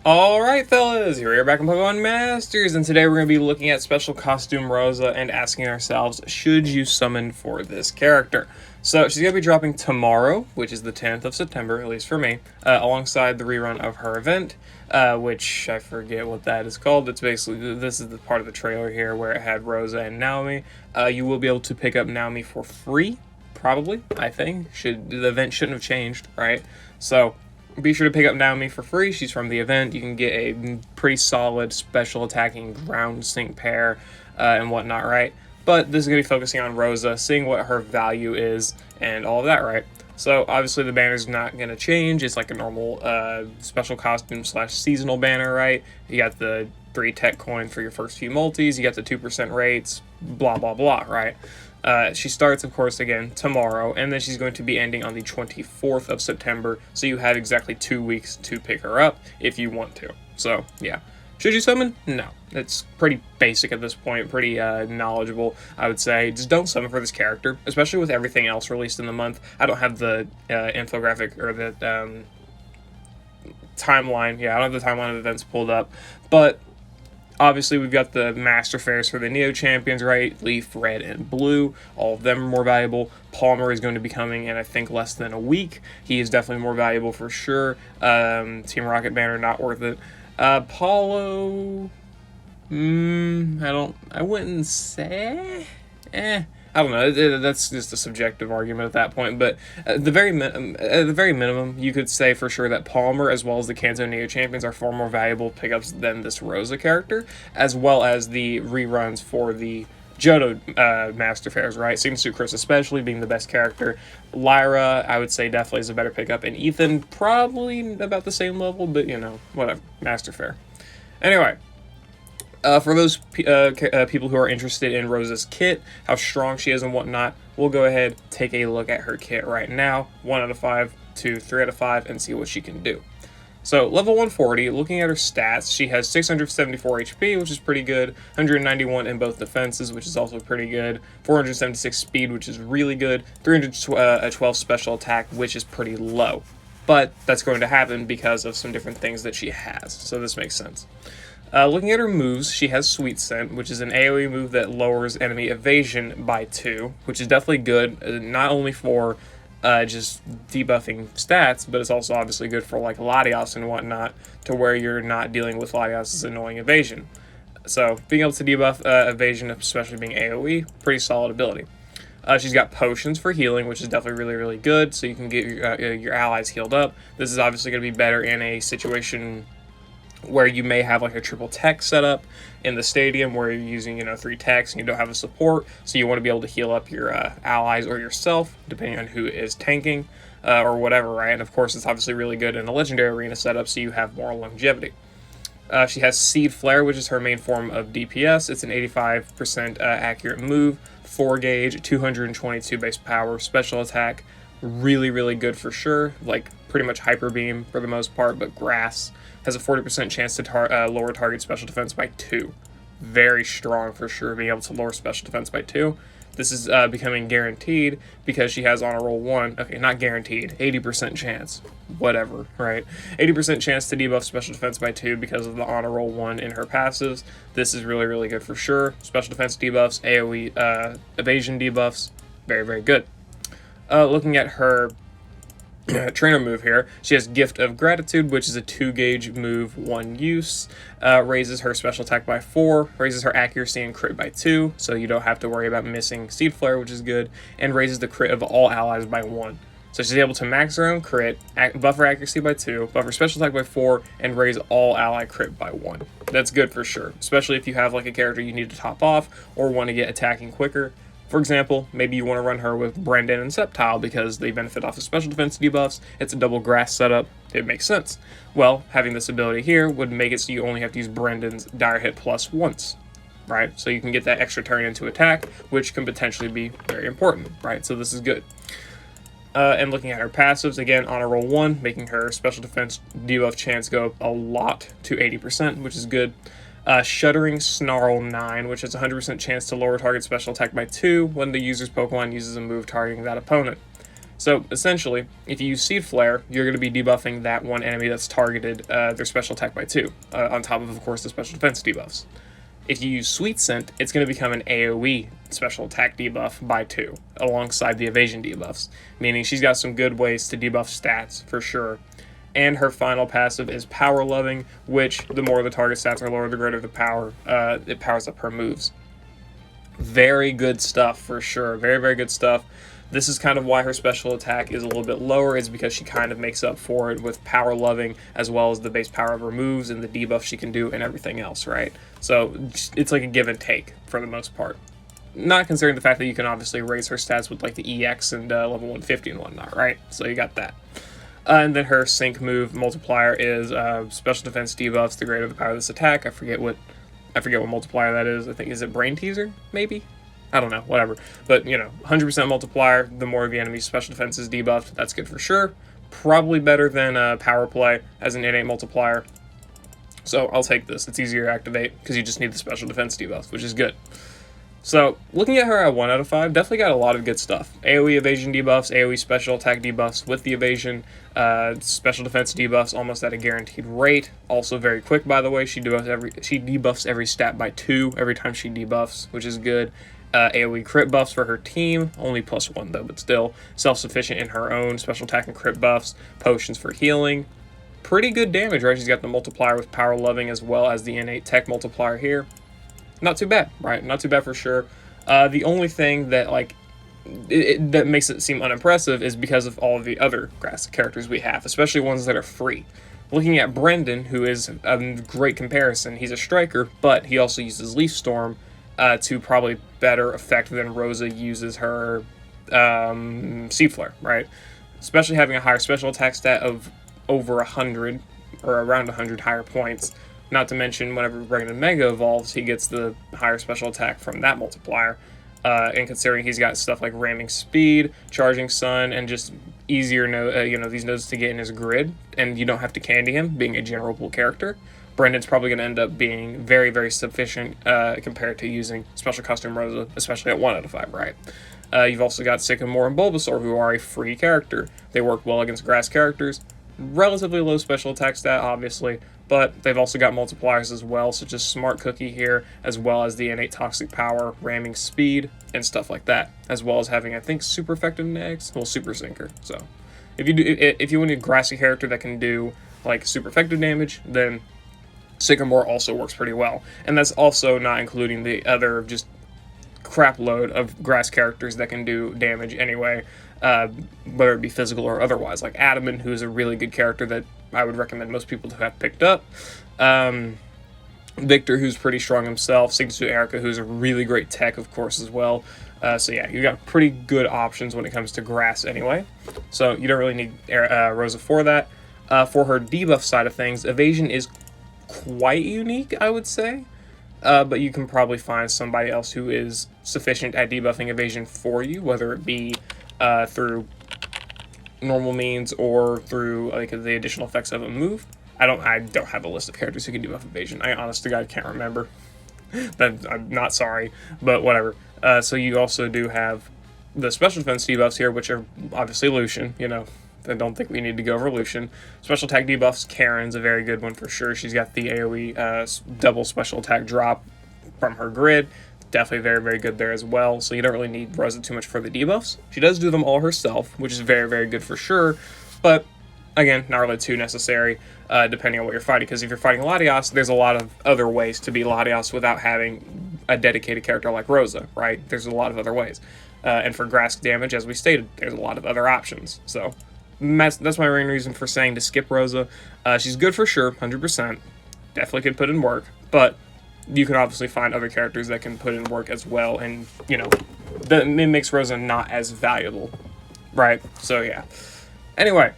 Alright fellas, here we are back on Pokemon Masters, and today we're going to be looking at Special Costume Rosa and asking ourselves, should you summon for this character? So she's going to be dropping tomorrow, which is the 10th of September, at least for me, alongside the rerun of her event, which I forget what that is called. It's basically, this is the part of the trailer here where it had Rosa and Naomi. You will be able to pick up Naomi for free, probably, I think. The event shouldn't have changed, right? So be sure to pick up Naomi for free. She's from the event. You can get a pretty solid special attacking ground sync pair and whatnot, right? But this is going to be focusing on Rosa, seeing what her value is and all of that, right? So obviously the banner's not going to change. It's like a normal special costume / seasonal banner, right? You got the 3 tech coin for your first few multis. You got the 2% rates, blah, blah, blah, right? She starts, of course, again tomorrow, and then she's going to be ending on the 24th of September, so you have exactly 2 weeks to pick her up if you want to. So, yeah. Should you summon? No. It's pretty basic at this point, pretty knowledgeable, I would say. Just don't summon for this character, especially with everything else released in the month. I don't have the infographic or the timeline. Yeah, I don't have the timeline of events pulled up, but obviously, we've got the Master Fairs for the Neo Champions, right? Leaf, Red, and Blue. All of them are more valuable. Palmer is going to be coming in, I think, less than a week. He is definitely more valuable for sure. Team Rocket banner, not worth it. Paulo, I wouldn't say, I don't know. That's just a subjective argument at that point. But at the very minimum, you could say for sure that Palmer, as well as the Kanto Neo Champions, are far more valuable pickups than this Rosa character, as well as the reruns for the Johto Master Fairs, right? Suit Chris especially being the best character. Lyra, I would say definitely is a better pickup. And Ethan, probably about the same level, but you know, whatever. Master Fair. Anyway. For those people who are interested in Rosa's kit, how strong she is and whatnot, we'll go ahead, take a look at her kit right now. 1 out of 5 to 3 out of 5, and see what she can do. So, level 140, looking at her stats, she has 674 HP, which is pretty good, 191 in both defenses, which is also pretty good, 476 speed, which is really good, 312 special attack, which is pretty low. But that's going to happen because of some different things that she has, so this makes sense. Looking at her moves, she has Sweet Scent, which is an AoE move that lowers enemy evasion by 2, which is definitely good, not only for just debuffing stats, but it's also obviously good for like Latios and whatnot, to where you're not dealing with Latios' annoying evasion. So being able to debuff evasion, especially being AoE, pretty solid ability. She's got potions for healing, which is definitely really, really good, so you can get your allies healed up. This is obviously going to be better in a situation where you may have like a triple tech setup in the stadium where you're using, 3 techs and you don't have a support, so you want to be able to heal up your allies or yourself, depending on who is tanking or whatever, right? And of course, it's obviously really good in a legendary arena setup, so you have more longevity. She has Seed Flare, which is her main form of DPS. It's an 85% accurate move, 4 gauge, 222 base power, special attack. Really, really good for sure. Like pretty much Hyper Beam for the most part, but Grass has a 40% chance to lower target special defense by 2. Very strong for sure, being able to lower special defense by 2. This is becoming guaranteed because she has Honor Roll 1. Okay, not guaranteed. 80% chance. Whatever, right? 80% chance to debuff special defense by 2 because of the Honor Roll 1 in her passives. This is really, really good for sure. Special defense debuffs, AoE evasion debuffs. Very, very good. Looking at her trainer move here, she has Gift of Gratitude, which is a 2 gauge move, 1 use, raises her special attack by 4, raises her accuracy and crit by 2, so you don't have to worry about missing Seed Flare, which is good, and raises the crit of all allies by 1. So she's able to max her own crit, buff her accuracy by 2, buff her special attack by 4, and raise all ally crit by 1. That's good for sure, especially if you have like a character you need to top off or want to get attacking quicker. For example, maybe you want to run her with Brendan and Sceptile because they benefit off of special defense debuffs. It's a double grass setup. It makes sense. Well, having this ability here would make it so you only have to use Brendan's Dire Hit Plus once, right? So you can get that extra turn into attack, which can potentially be very important, right? So this is good. And looking at her passives, again, Honor Roll 1, making her special defense debuff chance go up a lot to 80%, which is good. Shuddering Snarl 9, which has a 100% chance to lower target special attack by 2 when the user's Pokemon uses a move targeting that opponent. So essentially, if you use Seed Flare, you're going to be debuffing that one enemy that's targeted their special attack by 2, on top of course, the special defense debuffs. If you use Sweet Scent, it's going to become an AoE special attack debuff by 2, alongside the evasion debuffs, meaning she's got some good ways to debuff stats, for sure. And her final passive is Power Loving, which the more the target stats are lower, the greater the power, it powers up her moves. Very good stuff, for sure. Very, very good stuff. This is kind of why her special attack is a little bit lower, is because she kind of makes up for it with Power Loving, as well as the base power of her moves and the debuff she can do and everything else, right? So it's like a give and take for the most part. Not considering the fact that you can obviously raise her stats with like the EX and level 150 and whatnot, right? So you got that. And then her sync move multiplier is special defense debuffs, the greater the power of this attack. I forget what multiplier that is. I think, is it Brain Teaser, maybe? I don't know, whatever. But, 100% multiplier, the more of the enemy's special defense is debuffed, that's good for sure. Probably better than Power Play as an innate multiplier. So I'll take this. It's easier to activate because you just need the special defense debuffs, which is good. So, looking at her at 1 out of 5, definitely got a lot of good stuff. AoE evasion debuffs, AoE special attack debuffs with the evasion, special defense debuffs almost at a guaranteed rate. Also very quick, by the way. She debuffs every stat by 2 every time she debuffs, which is good. AoE crit buffs for her team, only +1 though, but still. Self-sufficient in her own special attack and crit buffs, potions for healing. Pretty good damage, right? She's got the multiplier with Power Loving as well as the innate tech multiplier here. Not too bad, right? Not too bad for sure. The only thing that that makes it seem unimpressive is because of all of the other grass characters we have, especially ones that are free. Looking at Brendan, who is a great comparison, he's a striker, but he also uses Leaf Storm to probably better effect than Rosa uses her Seed Flare, right? Especially having a higher special attack stat of over 100, or around 100 higher points. Not to mention, whenever Brendan Mega evolves, he gets the higher special attack from that multiplier. And considering he's got stuff like Ramming Speed, Charging Sun, and just easier, these nodes to get in his grid, and you don't have to candy him, being a general pool character, Brendan's probably going to end up being very, very sufficient compared to using Special Custom Rosa, especially at 1 out of 5, right? You've also got Sycamore and Bulbasaur, who are a free character. They work well against grass characters. Relatively low special attack stat, obviously, but they've also got multipliers as well, such as Smart Cookie here, as well as the innate Toxic Power, Ramming Speed, and stuff like that, as well as having, I think, Super Effective Nags, well, Super Sinker. So, if you want a grassy character that can do like super effective damage, then Sycamore also works pretty well, and that's also not including the other just crap load of grass characters that can do damage anyway. Whether it be physical or otherwise, like Adamant, who's a really good character that I would recommend most people to have picked up. Victor, who's pretty strong himself. Signature Erica, who's a really great tech, of course, as well. So yeah, you got pretty good options when it comes to grass anyway. So you don't really need Rosa for that. For her debuff side of things, evasion is quite unique, I would say. But you can probably find somebody else who is sufficient at debuffing evasion for you, whether it be through normal means or through like the additional effects of a move. I don't have a list of characters who can debuff evasion. I honest to God can't remember. I'm not sorry, but whatever. So you also do have the special defense debuffs here, which are obviously Lucian. I don't think we need to go over Lucian. Special attack debuffs, Karen's a very good one for sure. She's got the AoE double special attack drop from her grid. Definitely very, very good there as well. So you don't really need Rosa too much for the debuffs. She does do them all herself, which is very, very good for sure. But again, not really too necessary, depending on what you're fighting. Because if you're fighting Latios, there's a lot of other ways to be Latios without having a dedicated character like Rosa, right? There's a lot of other ways. And for grass damage, as we stated, there's a lot of other options. So that's my main reason for saying to skip Rosa. She's good for sure, 100%. Definitely could put in work, but you can obviously find other characters that can put in work as well, and, it makes Rosa not as valuable, right? So, yeah. Anyway,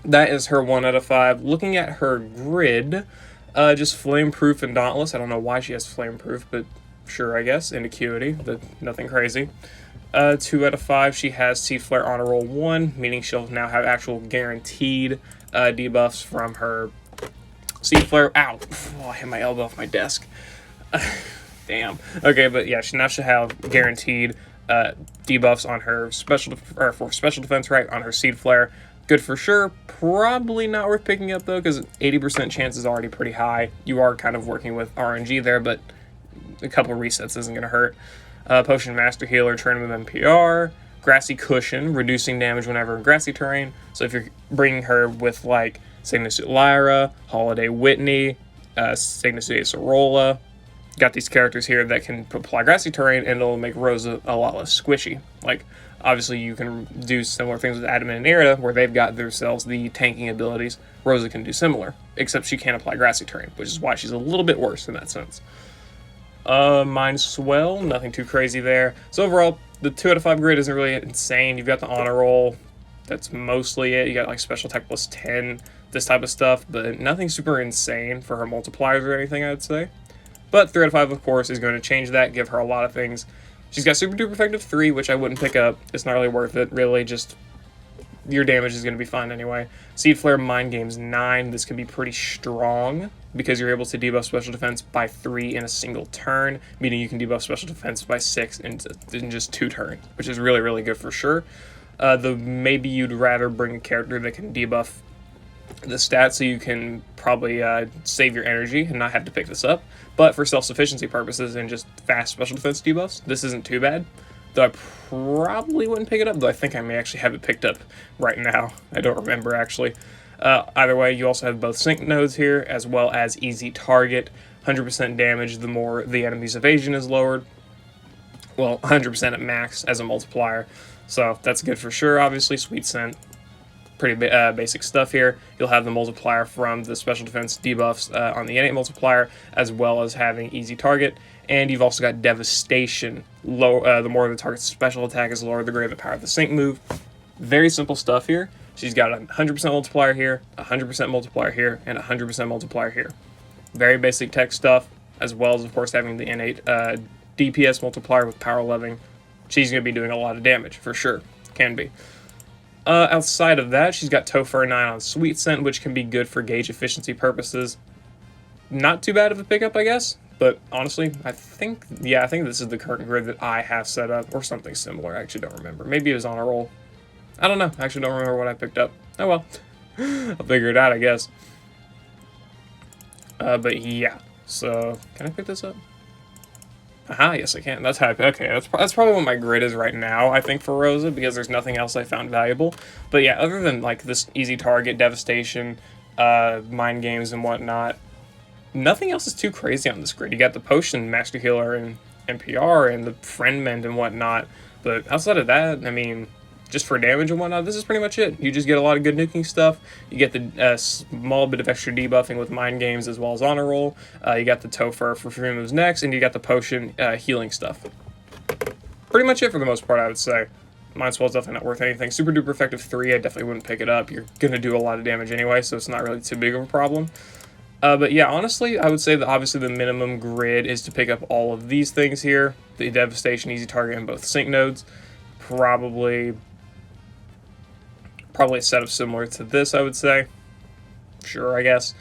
that is her 1 out of 5. Looking at her grid, just Flameproof and Dauntless. I don't know why she has Flameproof, but sure, I guess. And Acuity, nothing crazy. 2 out of 5, she has Seed Flare Honor Roll 1, meaning she'll now have actual guaranteed debuffs from her Seed Flare. Ow! Oh, I hit my elbow off my desk. Damn. Okay, but yeah, she now should have guaranteed debuffs on her for special defense, right, on her Seed Flare. Good for sure. Probably not worth picking up, though, because 80% chance is already pretty high. You are kind of working with RNG there, but a couple resets isn't going to hurt. Potion Master Healer, Tournament NPR. Grassy Cushion, reducing damage whenever in grassy terrain. So if you're bringing her with, like, Cygnus Lyra, Holiday Whitney, Cygnus Sorolla, got these characters here that can apply grassy terrain, and it'll make Rosa a lot less squishy. Like, obviously you can do similar things with Adamant and Irida, where they've got themselves the tanking abilities. Rosa can do similar, except she can't apply grassy terrain, which is why she's a little bit worse in that sense. Mind Swell, nothing too crazy there. So overall, the 2 out of 5 grid isn't really insane. You've got the honor roll, that's mostly it. You got like special attack plus 10, this type of stuff, but nothing super insane for her multipliers or anything, I'd say. But 3 out of 5, of course, is going to change that, give her a lot of things. She's got Super Duper Effective 3, which I wouldn't pick up. It's not really worth it, really. Just your damage is going to be fine anyway. Seed Flare Mind Games 9. This can be pretty strong because you're able to debuff special defense by 3 in a single turn, meaning you can debuff special defense by 6 in just 2 turns, which is really, really good for sure. Maybe you'd rather bring a character that can debuff the stats so you can probably save your energy and not have to pick this up. But for self-sufficiency purposes and just fast special defense debuffs, this isn't too bad. Though I probably wouldn't pick it up, though I think I may actually have it picked up right now. I don't remember, actually. Either way, you also have both sync nodes here, as well as easy target. 100% damage the more the enemy's evasion is lowered. Well, 100% at max as a multiplier. So that's good for sure, obviously. Sweet Scent. Pretty basic stuff here. You'll have the multiplier from the special defense debuffs on the innate multiplier, as well as having easy target. And you've also got Devastation. The more the target's special attack is lower, the greater the power of the sync move. Very simple stuff here. She's got a 100% multiplier here, 100% multiplier here, and 100% multiplier here. Very basic tech stuff, as well as, of course, having the innate DPS multiplier with power 11. She's going to be doing a lot of damage, for sure. Can be. Outside of that, she's got Topher 9 on Sweet Scent, which can be good for gauge efficiency purposes. Not too bad of a pickup, I guess. But honestly, I think this is the current grid that I have set up, or something similar. I actually don't remember. Maybe it was on a roll. I don't know. I actually don't remember what I picked up. Oh well. I'll figure it out, I guess. But yeah. So, can I pick this up? Aha, yes I can. That's how that's probably what my grid is right now, I think, for Rosa, because there's nothing else I found valuable. But yeah, other than like this easy target, devastation, mind games and whatnot, nothing else is too crazy on this grid. You got the potion master healer and NPR and the friend mend and whatnot, but outside of that, I mean, just for damage and whatnot, this is pretty much it. You just get a lot of good nuking stuff. You get the small bit of extra debuffing with mind games as well as honor roll. You got the Topher for free moves next, and you got the potion healing stuff. Pretty much it for the most part, I would say. Mind Swell's definitely not worth anything. Super Duper Effective 3, I definitely wouldn't pick it up. You're going to do a lot of damage anyway, so it's not really too big of a problem. But yeah, honestly, I would say that obviously the minimum grid is to pick up all of these things here. The Devastation, Easy Target, and both sync nodes. Probably a setup similar to this, I would say. Sure, I guess.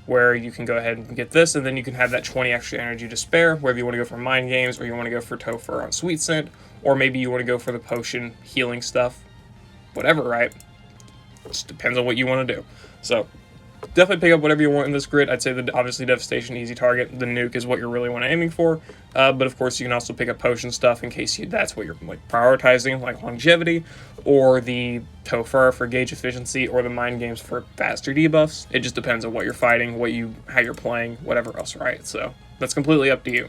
Where you can go ahead and get this, and then you can have that 20 extra energy to spare, whether you want to go for Mind Games, or you want to go for Topher on Sweet Scent, or maybe you want to go for the potion healing stuff. Whatever, right? It just depends on what you want to do. So, definitely pick up whatever you want in this grid. I'd say that obviously Devastation, Easy Target, the nuke is what you're really aiming for. But of course you can also pick up potion stuff in case that's what you're like prioritizing, like longevity, or the Topher for gauge efficiency, or the mind games for faster debuffs. It just depends on what you're fighting, how you're playing, whatever else, right? So that's completely up to you.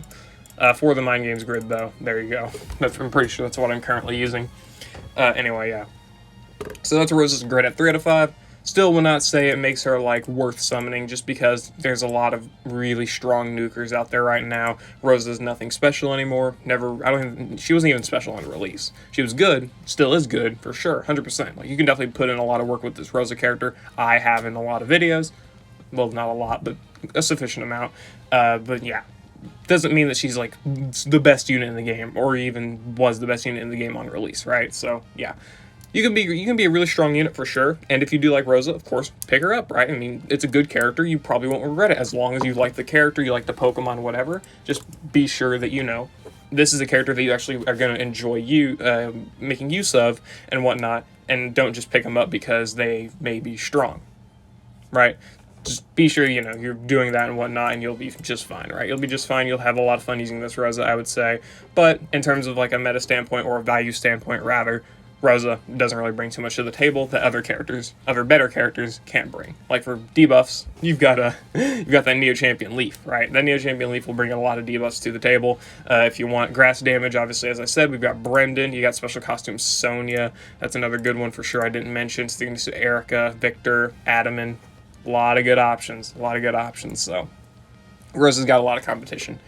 For the mind games grid though, there you go. I'm pretty sure that's what I'm currently using. Anyway, yeah. So that's Rosa's grid at 3 out of 5. Still will not say it makes her, like, worth summoning just because there's a lot of really strong nukers out there right now. Rosa's nothing special anymore. She wasn't even special on release. She was good, still is good, for sure, 100%. Like, you can definitely put in a lot of work with this Rosa character. I have in a lot of videos. Well, not a lot, but a sufficient amount. But yeah, doesn't mean that she's, like, the best unit in the game, or even was the best unit in the game on release, right? So, yeah. you can be a really strong unit for sure. And if you do like Rosa, of course, pick her up, right? I mean, it's a good character. You probably won't regret it as long as you like the character, you like the Pokemon, whatever. Just be sure that you know this is a character that you actually are going to enjoy making use of and whatnot, and don't just pick them up because they may be strong, right? Just be sure, you know, you're doing that and whatnot, and you'll be just fine, right? You'll be just fine. You'll have a lot of fun using this Rosa, I would say. But in terms of like a meta standpoint, or a value standpoint rather, Rosa doesn't really bring too much to the table that other better characters can't bring. Like for debuffs, you've got that Neo Champion Leaf, right? That Neo Champion Leaf will bring a lot of debuffs to the table. If you want grass damage, obviously, as I said, we've got Brendan. You got special costume Sonya. That's another good one for sure. I didn't mention. Sticking to Erica, Victor, Adaman. A lot of good options. So Rosa's got a lot of competition.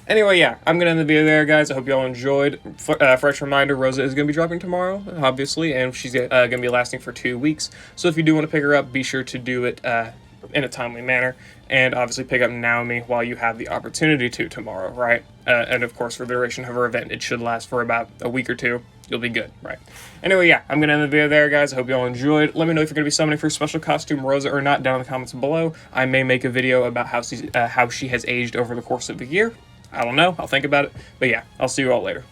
Anyway, yeah, I'm going to end the video there, guys. I hope you all enjoyed. Fresh reminder, Rosa is going to be dropping tomorrow, obviously, and she's going to be lasting for 2 weeks. So if you do want to pick her up, be sure to do it in a timely manner, and obviously pick up Naomi while you have the opportunity to tomorrow, right? And of course, for the duration of her event, it should last for about a week or two. You'll be good, right? Anyway, yeah, I'm going to end the video there, guys. I hope you all enjoyed. Let me know if you're going to be summoning for special costume Rosa or not down in the comments below. I may make a video about how she has aged over the course of the year. I don't know. I'll think about it. But yeah, I'll see you all later.